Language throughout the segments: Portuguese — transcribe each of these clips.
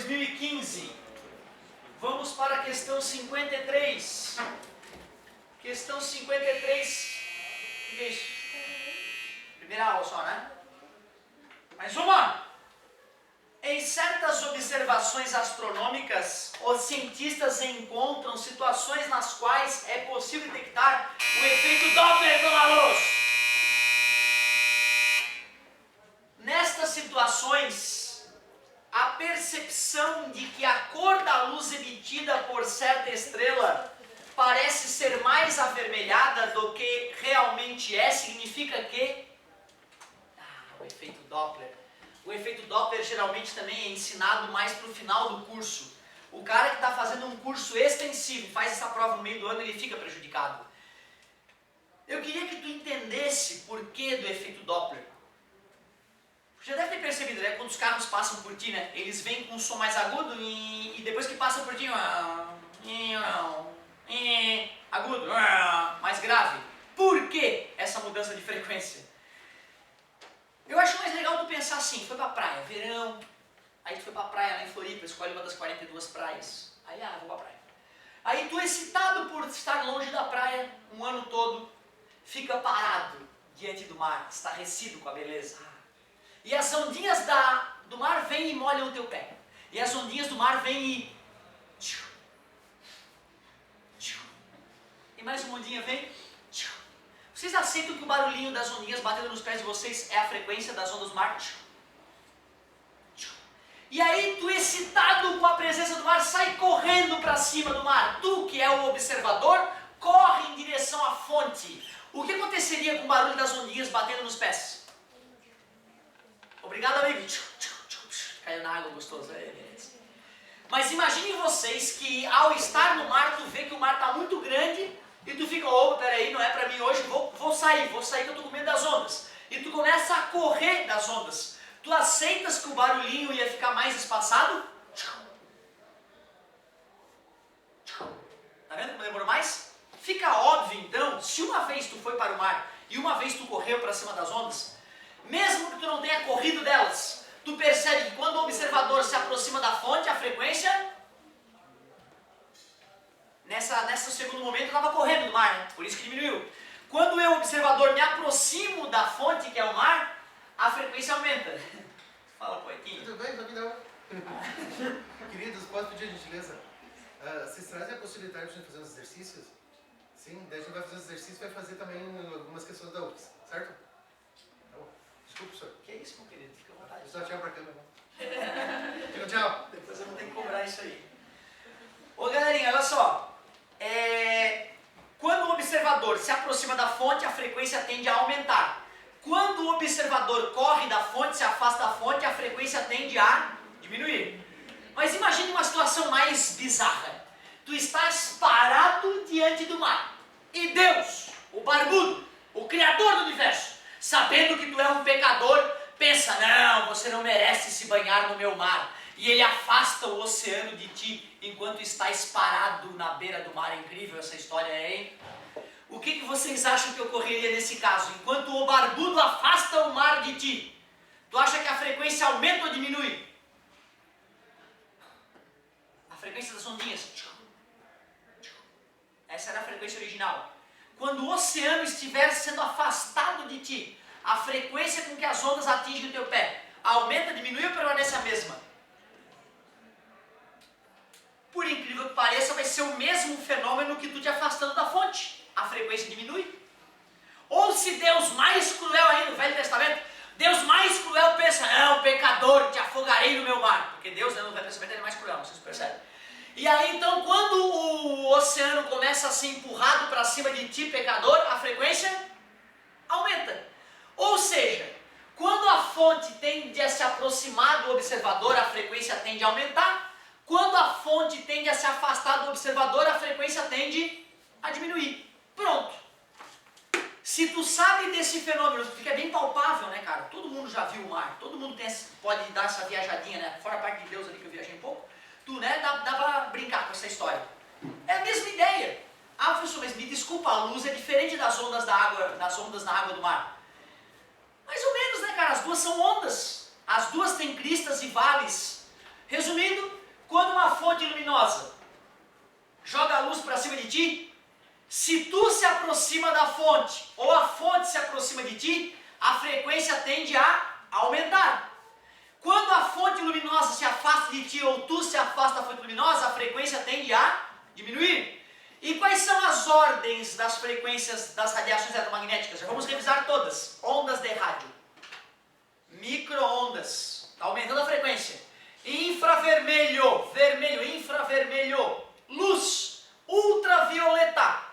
2015. Vamos para a questão 53. Questão 53. Bicho. Primeira aula só, né? Mais uma! Em certas observações astronômicas, os cientistas encontram situações nas quais é possível detectar o efeito Doppler pela luz. Nestas situações, a percepção de que a cor da luz emitida por certa estrela parece ser mais avermelhada do que realmente é, significa que... o efeito Doppler. O efeito Doppler geralmente também é ensinado mais para o final do curso. O cara que está fazendo um curso extensivo e faz essa prova no meio do ano, ele fica prejudicado. Eu queria que tu entendesse por que do efeito Doppler. Já deve ter percebido, né? Quando os carros passam por ti, né? Eles vêm com um som mais agudo e depois que passam por ti, agudo, mais grave. Por que essa mudança de frequência? Eu acho mais legal tu pensar assim, foi pra praia, verão, aí tu foi pra praia lá em Floripa, escolhe uma das 42 praias, aí vou pra praia. Aí tu, excitado por estar longe da praia um ano todo, fica parado diante do mar, estarrecido com a beleza. E as ondinhas do mar vêm e molham o teu pé. E as ondinhas do mar vêm e... E mais uma ondinha vem... Vocês aceitam que o barulhinho das ondinhas batendo nos pés de vocês é a frequência das ondas do mar? E aí tu, excitado com a presença do mar, sai correndo para cima do mar. Tu, que é o observador, corre em direção à fonte. O que aconteceria com o barulho das ondinhas batendo nos pés? Obrigado, amigo. Caiu na água, gostoso. Mas imaginem vocês que ao estar no mar, tu vê que o mar está muito grande e tu fica, opa, peraí, não é pra mim hoje, vou sair que eu tô com medo das ondas. E tu começa a correr das ondas. Tu aceitas que o barulhinho ia ficar mais espaçado? Tá vendo como demorou mais? Fica óbvio então, se uma vez tu foi para o mar e uma vez tu correu para cima das ondas, mesmo que tu não tenha corrido delas, tu percebe que quando o observador se aproxima da fonte, a frequência... Nesse segundo momento eu estava correndo no mar, né? Por isso que diminuiu. Quando eu, observador, me aproximo da fonte, que é o mar, a frequência aumenta. Fala, poetinho. Tudo bem, Gabriel? Queridos, posso pedir a gentileza? Vocês trazem a possibilidade de a gente fazer uns exercícios? Sim, daí a gente vai fazer os exercícios e vai fazer também algumas questões da UFS, certo? Tá bom. Desculpa, senhor. Que isso, meu querido? Fica à vontade. Só tchau pra câmera. Diga tchau. Depois eu não tenho que cobrar isso aí. Ô, galerinha, olha só. Quando o observador se aproxima da fonte, a frequência tende a aumentar. Quando o observador corre da fonte, se afasta da fonte, a frequência tende a diminuir. Mas imagine uma situação mais bizarra. Tu estás parado diante do mar. E Deus, o barbudo, o criador do universo, sabendo que tu é um pecador, pensa, não, você não merece se banhar no meu mar. E ele afasta o oceano de ti enquanto estás parado na beira do mar. É incrível essa história, hein? O que vocês acham que ocorreria nesse caso? Enquanto o barbudo afasta o mar de ti, tu acha que a frequência aumenta ou diminui? A frequência das ondinhas. Essa era a frequência original. Quando o oceano estiver sendo afastado de ti, a frequência com que as ondas atingem o teu pé aumenta, diminui ou permanece a mesma? Por incrível que pareça, vai ser o mesmo fenômeno que tu te afastando da fonte. A frequência diminui. Ou se Deus mais cruel ainda, no Velho Testamento, Deus mais cruel pensa, não, pecador, te afogarei no meu mar. Porque Deus, no Velho Testamento, ele é mais cruel, vocês percebem? E aí então, quando o oceano começa a ser empurrado para cima de ti, pecador, a frequência aumenta. Ou seja, quando a fonte tende a se aproximar do observador, a frequência tende a aumentar. Quando a fonte tende a se afastar do observador, a frequência tende a diminuir. Pronto. Se tu sabe desse fenômeno, fica bem palpável, né, cara? Todo mundo já viu o mar, todo mundo pode dar essa viajadinha, né? Fora a parte de Deus ali que eu viajei um pouco. Tu, né, dá pra brincar com essa história. É a mesma ideia. Ah, professor, mas me desculpa, a luz é diferente das ondas na água do mar. Mais ou menos, né, cara? As duas são ondas. As duas têm cristas e vales. Resumindo, quando uma fonte luminosa joga a luz para cima de ti, se tu se aproxima da fonte ou a fonte se aproxima de ti, a frequência tende a aumentar. Quando a fonte luminosa se afasta de ti ou tu se afasta da fonte luminosa, a frequência tende a diminuir. E quais são as ordens das frequências das radiações eletromagnéticas? Já vamos revisar todas. Ondas de rádio, micro-ondas, está aumentando a frequência. Infravermelho, vermelho, infravermelho, luz, ultravioleta.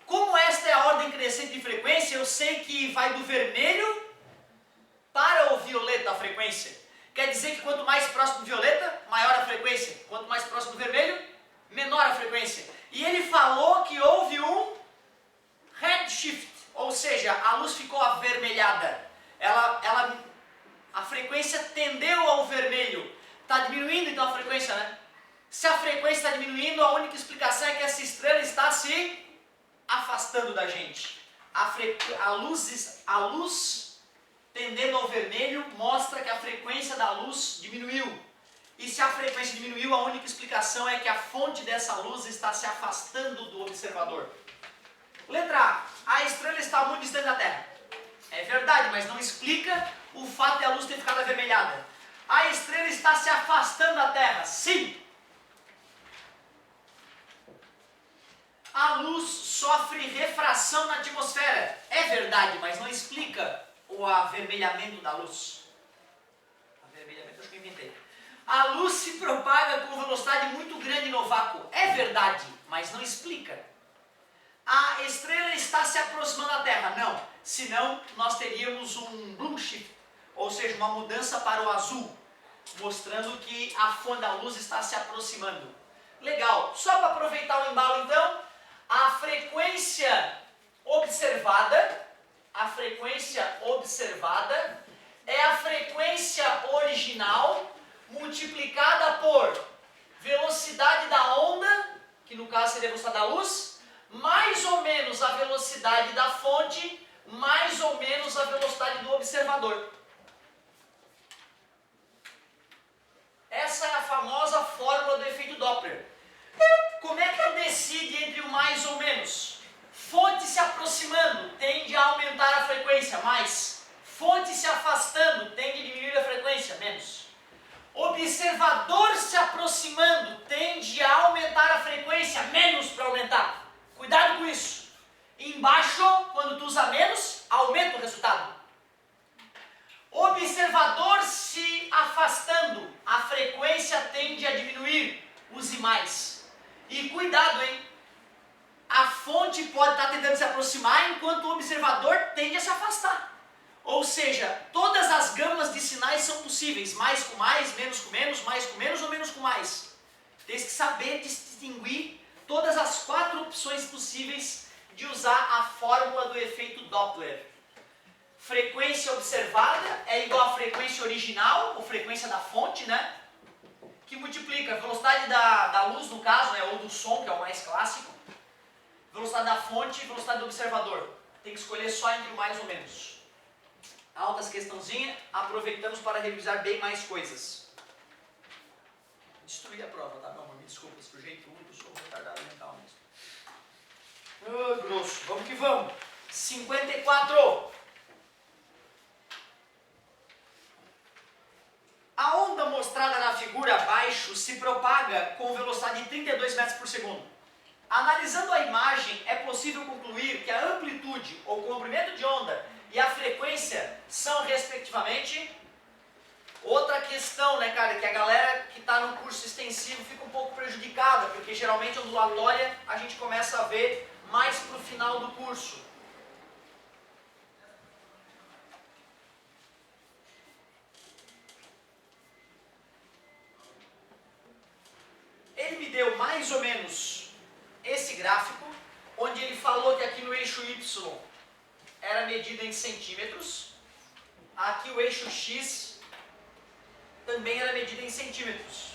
Como esta é a ordem crescente de frequência, eu sei que vai do vermelho para o violeta a frequência. Quer dizer que quanto mais próximo do violeta, maior a frequência. Quanto mais próximo do vermelho, menor a frequência. E ele falou que houve um redshift, ou seja, a luz ficou avermelhada. A frequência tendeu ao vermelho. Está diminuindo então a frequência, né? Se a frequência está diminuindo, a única explicação é que essa estrela está se afastando da gente. A luz tendendo ao vermelho mostra que a frequência da luz diminuiu. E se a frequência diminuiu, a única explicação é que a fonte dessa luz está se afastando do observador. Letra A. A estrela está muito distante da Terra. É verdade, mas não explica o fato de a luz ter ficado avermelhada. A estrela está se afastando da Terra. Sim. A luz sofre refração na atmosfera. É verdade, mas não explica o avermelhamento da luz. Avermelhamento, acho que eu inventei. A luz se propaga com velocidade muito grande no vácuo. É verdade, mas não explica. A estrela está se aproximando da Terra. Não, senão nós teríamos um blue shift, ou seja, uma mudança para o azul, mostrando que a fonte da luz está se aproximando. Legal, só para aproveitar o embalo então, a frequência observada é a frequência original multiplicada por velocidade da onda, que no caso seria a velocidade da luz, mais ou menos a velocidade da fonte, mais ou menos a velocidade do observador. Essa é a famosa fórmula do efeito Doppler. Como é que tu decide entre o mais ou menos? Fonte se aproximando tende a aumentar a frequência, mais. Fonte se afastando tende a diminuir a frequência, menos. Observador se aproximando tende a aumentar a frequência, menos para aumentar. Cuidado com isso. Embaixo, quando tu usa menos, aumenta o resultado. Observador se afastando, a frequência tende a diminuir, use mais. E cuidado, hein? A fonte pode estar tentando se aproximar enquanto o observador tende a se afastar. Ou seja, todas as gamas de sinais são possíveis, mais com mais, menos com menos, mais com menos ou menos com mais. Tem que saber distinguir todas as 4 opções possíveis de usar a fórmula do efeito Doppler. Frequência observada é igual à frequência original, ou frequência da fonte, né? Que multiplica a velocidade da luz, no caso, né? Ou do som, que é o mais clássico, velocidade da fonte e velocidade do observador. Tem que escolher só entre o mais ou menos. Altas questãozinha, aproveitamos para revisar bem mais coisas. Destruí a prova, tá, meu amor? Me desculpa, sujei tudo, sou retardado mental mesmo. Grosso, vamos que vamos. 54. A onda mostrada na figura abaixo se propaga com velocidade de 32 metros por segundo. Analisando a imagem, é possível concluir que a amplitude ou comprimento de onda e a frequência são, respectivamente, outra questão, né, cara, que a galera que está no curso extensivo fica um pouco prejudicada, porque geralmente ondulatória a gente começa a ver mais para o final do curso. Ele me deu mais ou menos esse gráfico, onde ele falou que aqui no eixo Y era medida em centímetros, aqui o eixo X também era medida em centímetros.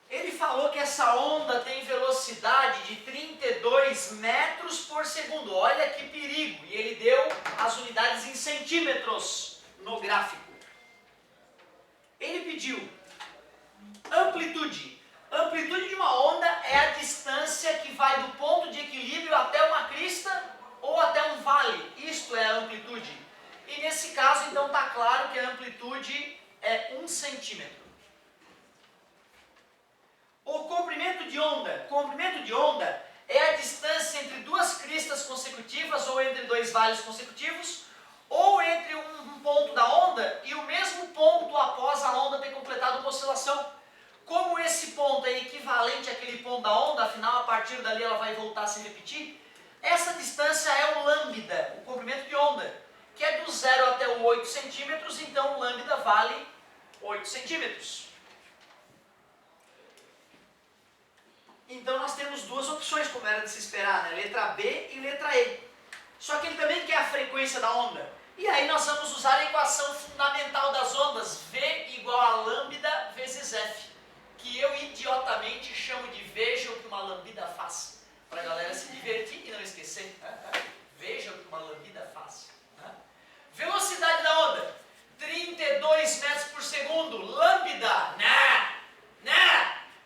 Ele falou que essa onda tem velocidade de 32 metros por segundo. Olha que perigo! E ele deu as unidades em centímetros. no gráfico. Ele pediu amplitude. Amplitude de uma onda é a distância que vai do ponto de equilíbrio até uma crista ou até um vale. Isto é a amplitude. E nesse caso, então, está claro que a amplitude é 1 centímetro. O comprimento de onda. Comprimento de onda é a distância entre duas cristas consecutivas ou entre dois vales consecutivos, ou entre um ponto da onda e o mesmo ponto após a onda ter completado uma oscilação. Como esse ponto é equivalente àquele ponto da onda, afinal a partir dali ela vai voltar a se repetir, essa distância é o lambda, o comprimento de onda, que é do 0 até o 8 centímetros, então o lambda vale 8 centímetros. Então nós temos duas opções, como era de se esperar, né? Letra B e letra E. Só que ele também quer a frequência da onda. E aí nós vamos usar a equação fundamental das ondas, V igual a lambda vezes F, que eu idiotamente chamo de veja o que uma lambda faz, para a galera se divertir e não esquecer. Veja o que uma lambda faz. Velocidade da onda, 32 metros por segundo, lambda,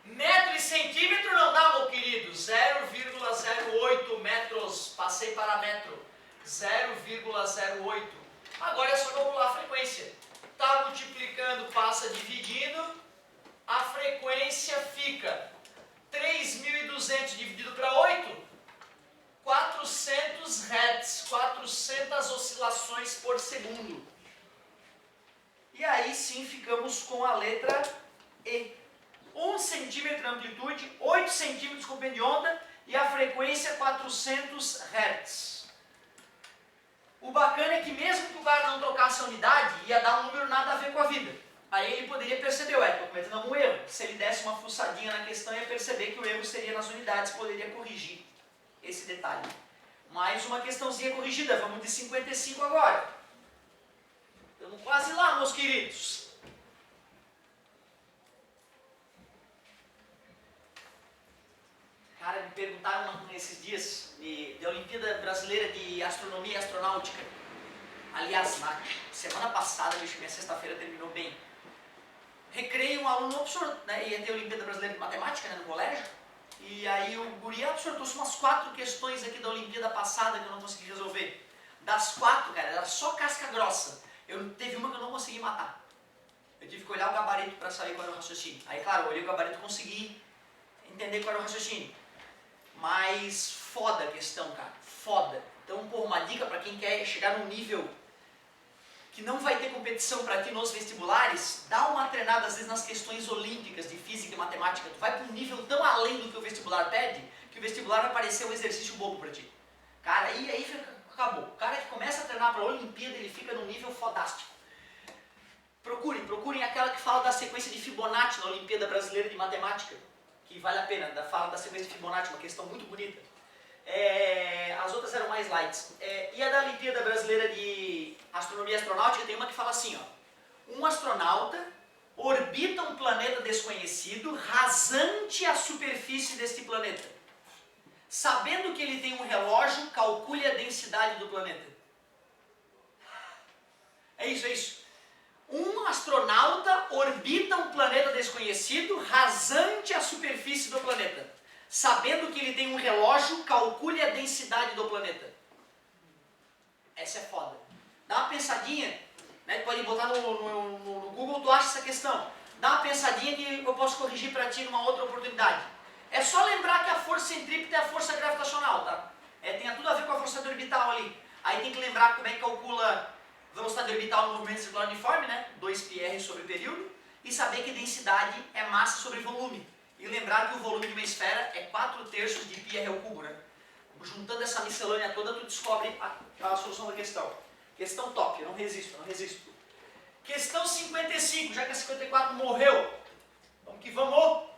metro e centímetro não dá, meu querido, 0,08 metros, passei para metro, 0,08. Agora é só calcular a frequência. Está multiplicando, passa dividindo, a frequência fica 3.200 dividido para 8, 400 Hz, 400 oscilações por segundo. E aí sim ficamos com a letra E. 1 centímetro de amplitude, 8 centímetros de comprimento de onda e a frequência 400 Hz. O bacana é que mesmo que o cara não trocasse a unidade, ia dar um número nada a ver com a vida. Aí ele poderia perceber, estou cometendo algum erro. Se ele desse uma fuçadinha na questão, ia perceber que o erro seria nas unidades, poderia corrigir esse detalhe. Mais uma questãozinha corrigida, vamos de 55 agora. Estamos quase lá, meus queridos. Cara, me perguntaram esses dias de Olimpíada Brasileira de Astronomia e Astronáutica. Aliás, na semana passada, minha sexta-feira terminou bem. Recreio um aluno absurdo, né? Ia ter a Olimpíada Brasileira de Matemática, né, no colégio. E aí o guri absurdo, umas 4 questões aqui da Olimpíada passada que eu não consegui resolver. Das 4, cara, era só casca grossa. Teve uma que eu não consegui matar. Eu tive que olhar o gabarito para saber qual era o raciocínio. Aí, claro, eu olhei o gabarito e consegui entender qual era o raciocínio. Mas foda a questão, cara, foda. Então, pô, uma dica para quem quer chegar num nível que não vai ter competição para ti nos vestibulares, dá uma treinada às vezes nas questões olímpicas de física e matemática. Tu vai para um nível tão além do que o vestibular pede, que o vestibular vai parecer um exercício bobo para ti. Cara, aí acabou. O cara que começa a treinar para a Olimpíada, ele fica num nível fodástico. Procurem aquela que fala da sequência de Fibonacci na Olimpíada Brasileira de Matemática, que vale a pena, fala da sequência de Fibonacci, uma questão muito bonita. As outras eram mais lights. E a da Olimpíada Brasileira de Astronomia e Astronáutica tem uma que fala assim, ó. Um astronauta orbita um planeta desconhecido rasante a superfície deste planeta. Sabendo que ele tem um relógio, calcule a densidade do planeta. É isso. Um astronauta orbita um planeta desconhecido rasante a superfície do planeta. Sabendo que ele tem um relógio, calcule a densidade do planeta. Essa é foda. Dá uma pensadinha, né? Pode botar no Google, tu acha essa questão. Dá uma pensadinha que eu posso corrigir para ti numa outra oportunidade. É só lembrar que a força centrípeta é a força gravitacional, tá? Tem tudo a ver com a velocidade orbital ali. Aí tem que lembrar como é que calcula velocidade orbital no movimento circular uniforme, né? 2πr sobre período. E saber que densidade é massa sobre volume. E lembrar que o volume de uma esfera é 4/3 de πr ao cubo, né? Juntando essa miscelânea toda, tu descobre a solução da questão. Questão top, eu não resisto. Questão 55, já que a 54 morreu. Vamos que vamos.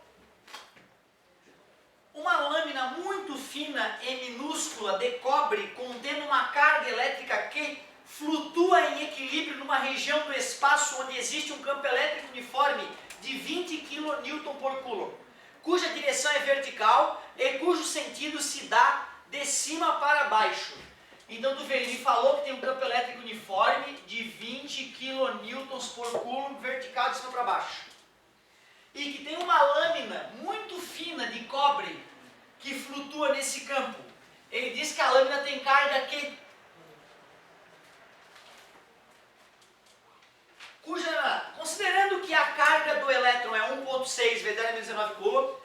Uma lâmina muito fina e minúscula de cobre contendo uma carga elétrica que flutua em equilíbrio numa região do espaço onde existe um campo elétrico uniforme de 20 kN por coulomb, cuja direção é vertical e cujo sentido se dá de cima para baixo. Então tu vê, ele falou que tem um campo elétrico uniforme de 20 20 kN por coulomb vertical de cima para baixo. E que tem uma lâmina muito fina de cobre que flutua nesse campo. Ele diz que a lâmina tem carga Q. Considerando que a carga do elétron é 1,6 vezes 10 a menos 19 coulomb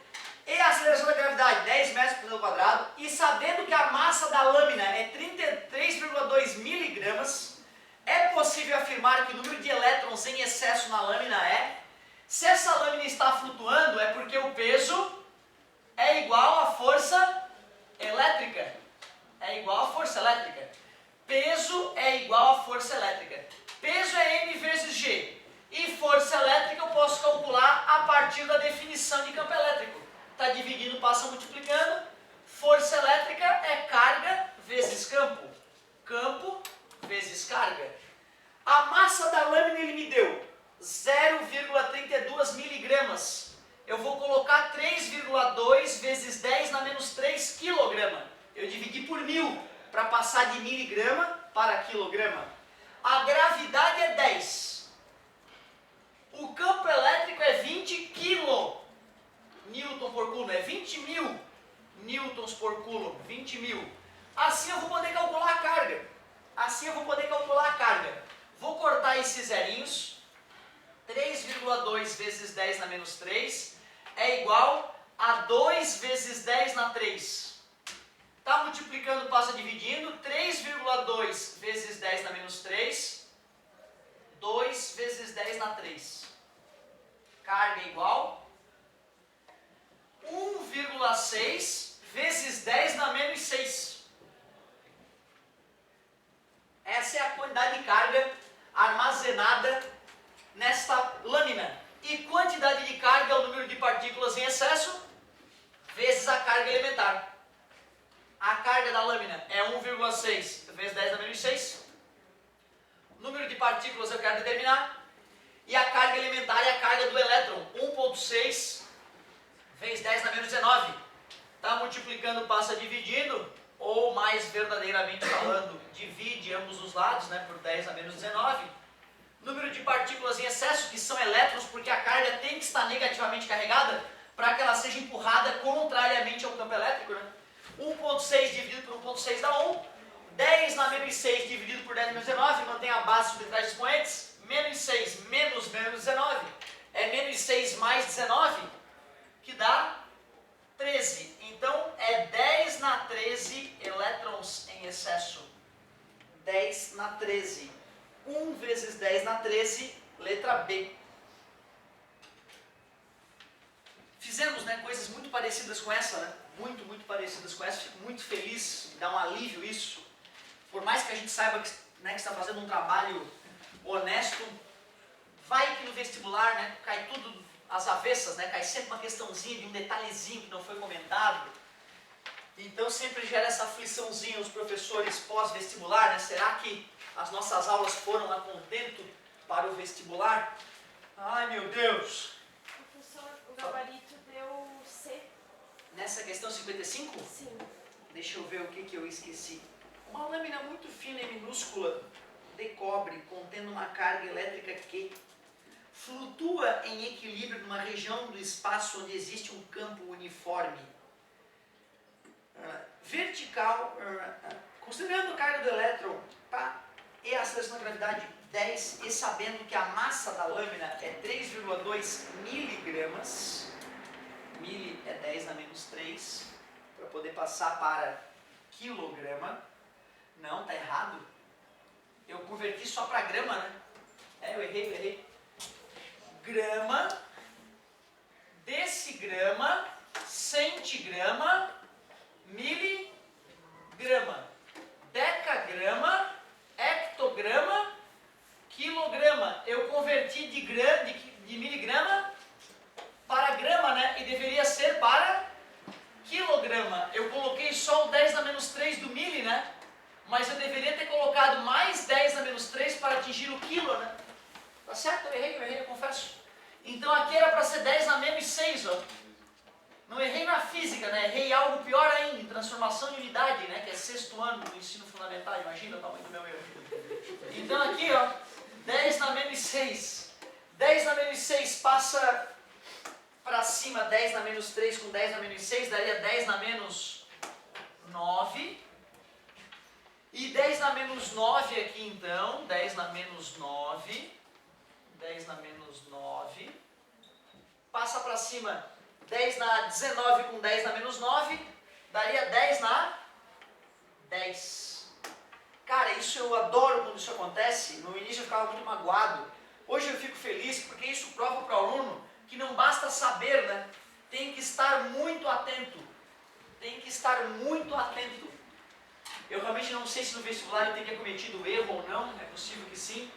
e a aceleração da gravidade 10 metros por segundo quadrado, e sabendo que a massa da lâmina é 33,2 miligramas, é possível afirmar que o número de elétrons em excesso na lâmina é, se essa lâmina está flutuando, é porque o peso é igual à força elétrica. É igual à força elétrica. Peso é igual à força elétrica. Peso é M vezes G. E força elétrica eu posso calcular a partir da definição de campo elétrico. Está dividindo, passa multiplicando. Força elétrica é carga vezes campo. Campo vezes carga. A massa da lâmina ele me deu 0,32 miligramas. Eu vou colocar 3,2 vezes 10 na menos 3 quilograma. Eu dividi por 1000 para passar de miligrama para quilograma. A gravidade é 10. O campo elétrico é 20 kN por coulomb, é 20 mil newtons por coulomb, 20 mil. Assim eu vou poder calcular a carga. Vou cortar esses zerinhos. 3,2 vezes 10 na menos 3 é igual a 2 vezes 10 na 3. Está multiplicando, passa dividindo. 3,2 vezes 10 na menos 3. 2 vezes 10 na 3. Carga é igual 1,6 vezes 10 na menos 6. Essa é a quantidade de carga armazenada nesta lâmina. E quantidade de carga é o número de partículas em excesso vezes a carga elementar. A carga da lâmina é 1,6 vezes 10 na menos 6. Número de partículas eu quero determinar. E a carga elementar é a carga do elétron, 1,6 vezes 10 na menos 19. Está multiplicando, passa dividindo, ou mais verdadeiramente falando, divide ambos os lados, né, por 10 na menos 19. Número de partículas em excesso, que são elétrons, porque a carga tem que estar negativamente carregada para que ela seja empurrada contrariamente ao campo elétrico. Né? 1,6 dividido por 1,6 dá 1. 10 na menos 6 dividido por 10 na menos 19, mantém a base subtrai de expoentes. Menos 6 menos 19 é menos 6 mais 19, que dá 13. Então é 10 na 13 elétrons em excesso. 10 na 13. 1 vezes 10 na 13, letra B. Fizemos, né, coisas muito parecidas com essa, né? Muito parecidas com essa. Fico muito feliz, dá um alívio isso. Por mais que a gente saiba que, né, que está fazendo um trabalho honesto, vai que no vestibular, né, cai tudo às avessas, né, cai sempre uma questãozinha de um detalhezinho que não foi comentado. Então sempre gera essa afliçãozinha os professores pós-vestibular, né? Será que as nossas aulas foram a contento para o vestibular? Ai meu Deus! Professor, o gabarito deu C. Nessa questão 55? Sim. Deixa eu ver o que eu esqueci. Uma lâmina muito fina e minúscula de cobre contendo uma carga elétrica Q flutua em equilíbrio numa região do espaço onde existe um campo uniforme vertical, considerando a carga do elétron e a aceleração da gravidade 10 e sabendo que a massa da lâmina é 3,2 miligramas, mili é 10 na menos 3, para poder passar para quilograma. Não, tá errado. Eu converti só para grama, né? Eu errei. Grama, decigrama, centigrama, miligrama, decagrama, hectograma, quilograma. Eu converti de miligrama para grama, né? E deveria ser para quilograma. Eu coloquei só o 10 na menos 3 do mili, né? Mas eu deveria ter colocado mais 10 na menos 3 para atingir o quilo, né? Tá certo? Eu errei, eu confesso. Então aqui era para ser 10 na menos 6, ó. Não errei na física, né? Errei algo pior ainda, em transformação de unidade, né? Que é 6º ano do ensino fundamental. Imagina o tamanho do meu erro. Então aqui, ó, 10 menos 6. 10 na menos 6 passa para cima, 10 na menos 3 com 10 na menos 6, daria 10 na menos 9. E 10 na menos 9 aqui então, 10 na menos 9. 10 na menos 9. Passa para cima, 10 na 19 com 10 na menos 9, daria 10 na 10. Cara, isso eu adoro quando isso acontece. No início eu ficava muito magoado. Hoje eu fico feliz porque isso prova para o aluno que não basta saber, né? Tem que estar muito atento. Tem que estar muito atento. Eu realmente não sei se no vestibular eu teria cometido erro ou não, é possível que sim,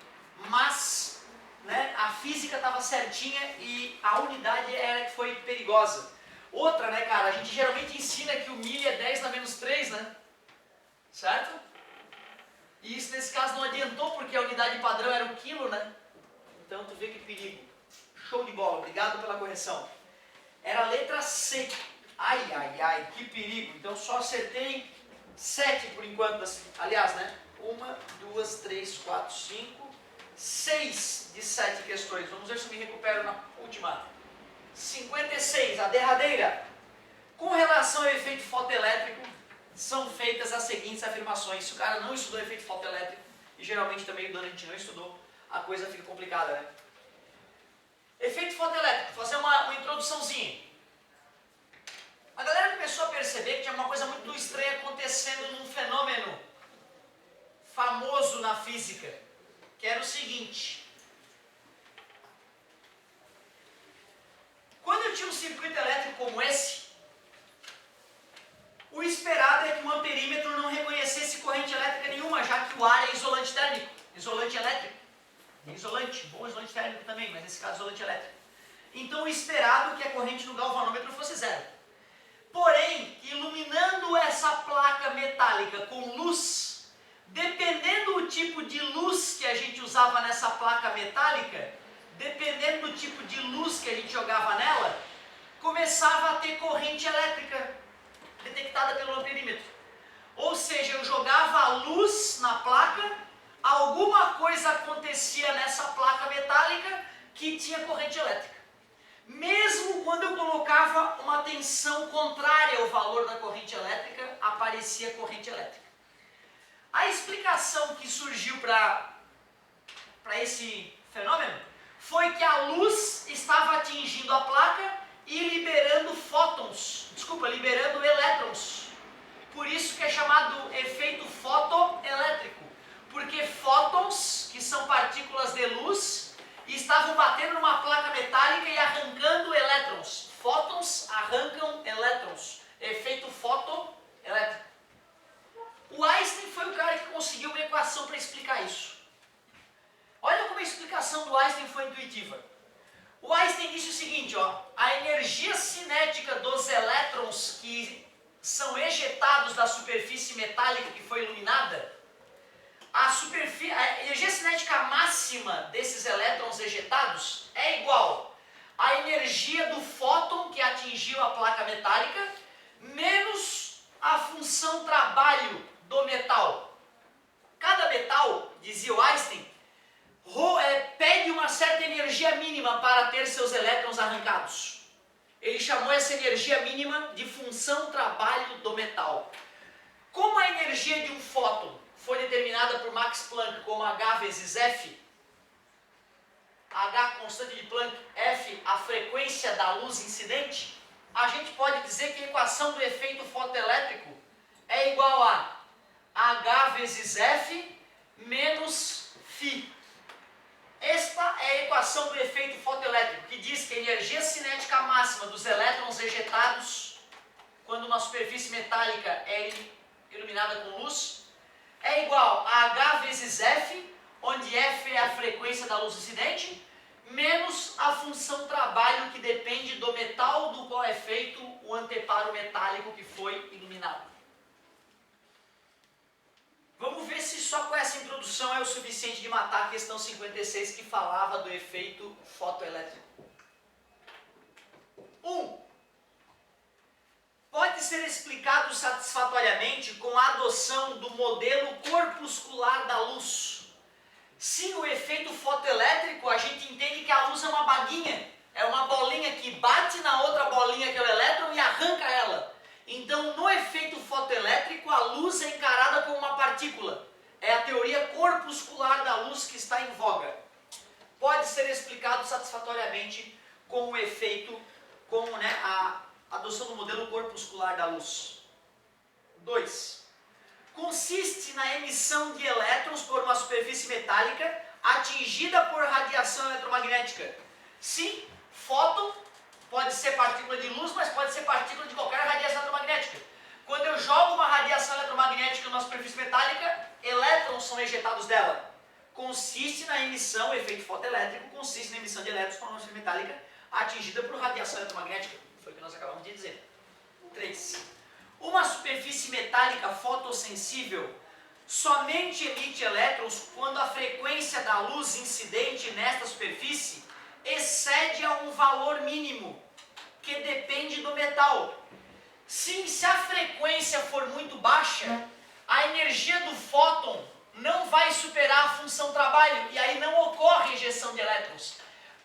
mas né, a física estava certinha e a unidade era que foi perigosa. Outra, né, cara, a gente geralmente ensina que o milho é 10 na menos 3, né? Certo? E isso nesse caso não adiantou porque a unidade padrão era o quilo, né? Então tu vê que perigo. Show de bola, obrigado pela correção. Era a letra C. Ai, ai, ai, que perigo. Então só acertei 7 por enquanto. Aliás, né? 1, 2, 3, 4, 5, 6 de 7 questões. Vamos ver se eu me recupero na última. 56, a derradeira. Com relação ao efeito fotoelétrico, são feitas as seguintes afirmações. Se o cara não estudou efeito fotoelétrico, e geralmente também o dono a gente não estudou, a coisa fica complicada, né? Efeito fotoelétrico, fazer uma introduçãozinha. A galera começou a perceber que tinha uma coisa muito estranha acontecendo num fenômeno famoso na física, que era o seguinte. Quando eu tinha um circuito elétrico como esse, o esperado é que o amperímetro não reconhecesse corrente elétrica nenhuma, já que o ar é isolante térmico, isolante elétrico. Isolante, bom isolante térmico também, mas nesse caso isolante elétrico. Então o esperado é que a corrente no galvanômetro fosse zero. Porém, iluminando essa placa metálica com luz, dependendo do tipo de luz que a gente usava nessa placa metálica, dependendo do tipo de luz que a gente jogava nela, começava a ter corrente elétrica detectada pelo amperímetro. Ou seja, eu jogava a luz na placa, alguma coisa acontecia nessa placa metálica que tinha corrente elétrica. Mesmo quando eu colocava uma tensão contrária ao valor da corrente elétrica, aparecia corrente elétrica. A explicação que surgiu para esse fenômeno foi que a luz estava atingindo a placa e liberando liberando elétrons. Por isso que é chamado efeito fotoelétrico. Porque fótons, que são partículas de luz, estavam batendo numa placa metálica e arrancando elétrons. Fótons arrancam elétrons. Efeito fotoelétrico. O Einstein foi o cara que conseguiu uma equação para explicar isso. Olha como a explicação do Einstein foi intuitiva. O Einstein disse o seguinte, ó, a energia cinética dos elétrons que são ejetados da superfície metálica que foi iluminada, a energia cinética máxima desses elétrons ejetados é igual à energia do fóton que atingiu a placa metálica menos a função trabalho do metal. Cada metal, dizia o Einstein, pede uma certa energia mínima para ter seus elétrons arrancados. Ele chamou essa energia mínima de função trabalho do metal. Como a energia de um fóton foi determinada por Max Planck como H vezes F, H constante de Planck, F a frequência da luz incidente, a gente pode dizer que a equação do efeito fotoelétrico é igual a H vezes F menos φ. Esta é a equação do efeito fotoelétrico, que diz que a energia cinética máxima dos elétrons ejetados, quando uma superfície metálica é iluminada com luz, é igual a H vezes F, onde F é a frequência da luz incidente, menos a função trabalho que depende do metal do qual é feito o anteparo metálico que foi iluminado. Vamos ver se só com essa introdução é o suficiente de matar a questão 56 que falava do efeito fotoelétrico. 1. Pode ser explicado satisfatoriamente com a adoção do modelo corpuscular da luz. Sim, o efeito fotoelétrico corpuscular da luz que está em voga pode ser explicado satisfatoriamente com o efeito, com a adoção do modelo corpuscular da luz. 2. Consiste na emissão de elétrons por uma superfície metálica atingida por radiação eletromagnética. Sim, fóton pode ser partícula de luz, mas pode ser partícula de qualquer radiação eletromagnética. Quando eu jogo uma radiação eletromagnética numa superfície metálica, elétrons são ejetados dela. Consiste na emissão, o efeito fotoelétrico consiste na emissão de elétrons por uma superfície metálica atingida por radiação eletromagnética. Foi o que nós acabamos de dizer. 3. Uma superfície metálica fotossensível somente emite elétrons quando a frequência da luz incidente nesta superfície excede a um valor mínimo, que depende do metal. Sim, se a frequência for muito baixa, a energia do fóton não vai superar a função trabalho e aí não ocorre ejeção de elétrons.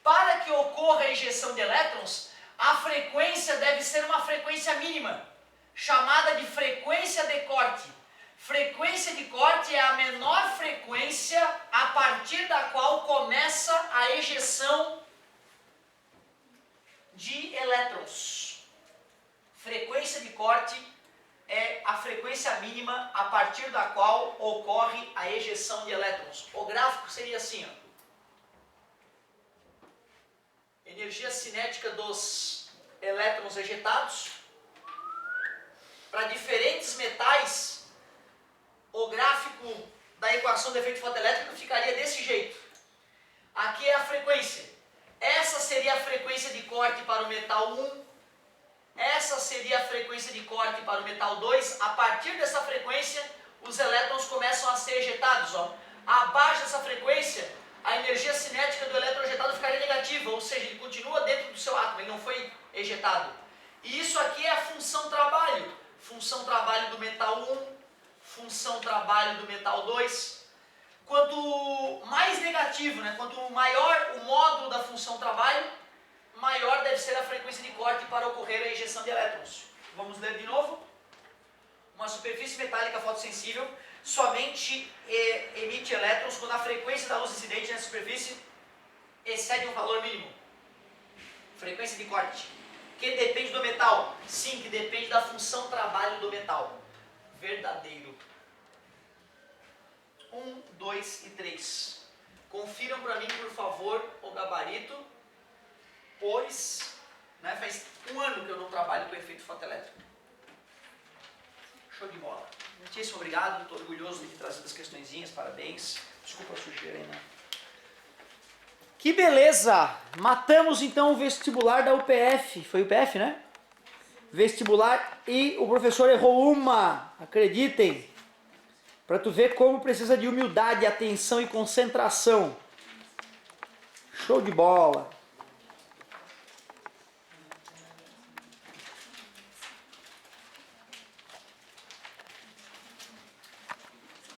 Para que ocorra a ejeção de elétrons, a frequência deve ser uma frequência mínima, chamada de frequência de corte. Frequência de corte é a menor frequência a partir da qual começa a ejeção de elétrons. Frequência de corte é a frequência mínima a partir da qual ocorre a ejeção de elétrons. O gráfico seria assim, ó. Energia cinética dos elétrons ejetados. Para diferentes metais, o gráfico da equação do efeito fotoelétrico ficaria desse jeito. Aqui é a frequência. Essa seria a frequência de corte para o metal 1. Essa seria a frequência de corte para o metal 2. A partir dessa frequência, os elétrons começam a ser ejetados. Ó. Abaixo dessa frequência, a energia cinética do elétron ejetado ficaria negativa, ou seja, ele continua dentro do seu átomo, ele não foi ejetado. E isso aqui é a função trabalho. Função trabalho do metal 1, função trabalho do metal 2. Quanto mais negativo, quanto maior o módulo da função trabalho, maior deve ser a frequência de corte para ocorrer a ejeção de elétrons. Vamos ler de novo. Uma superfície metálica fotossensível somente emite elétrons quando a frequência da luz incidente na superfície excede um valor mínimo. Frequência de corte. Que depende do metal. Sim, que depende da função trabalho do metal. Verdadeiro. 1, 2 e 3. Confiram para mim, por favor, o gabarito, pois faz um ano que eu não trabalho com efeito fotoelétrico. Show de bola. Muitíssimo obrigado, estou orgulhoso de ter trazido as questõezinhas, parabéns. Desculpa a sujeira aí, Que beleza! Matamos então o vestibular da UPF. Foi UPF, né? Vestibular e o professor errou uma, acreditem. Para tu ver como precisa de humildade, atenção e concentração. Show de bola!